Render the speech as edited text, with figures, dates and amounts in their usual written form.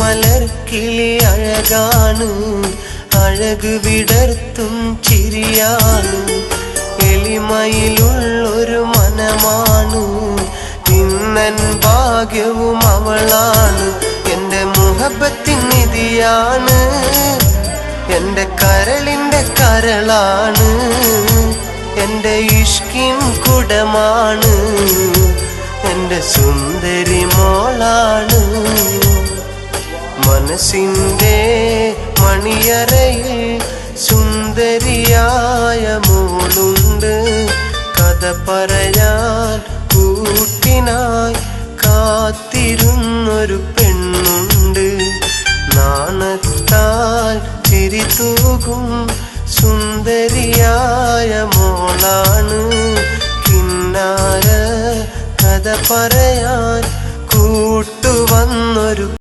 മലർക്കിളി അഴകാണ്, അഴക് വിടർത്തും ചിരിയാണ്. എളിമയിലുള്ളൊരു മനമാണ്, ഇന്നൻ ഭാഗ്യവും അവളാണ്. എൻ്റെ മുഹബത്തിൻ നിധിയാണ്, എൻ്റെ കരളിൻ്റെ കരളാണ്, എൻ്റെ ഇഷ്കിൻ കുടമാണ്, എൻ്റെ സുന്ദരി മോളാണ്. മനസ്സിൻ്റെ മണിയറയിൽ സുന്ദരിയായ മോളുണ്ട്. കഥ പറയാൻ കൂട്ടിനായി കാത്തിരുന്നൊരു പെണ്ണുണ്ട്. നാണത്താൽ ചിരി തൂകും സുന്ദരിയായ മോളാണ്. കിന്നാര കഥ പറയാൻ കൂട്ടുവന്നൊരു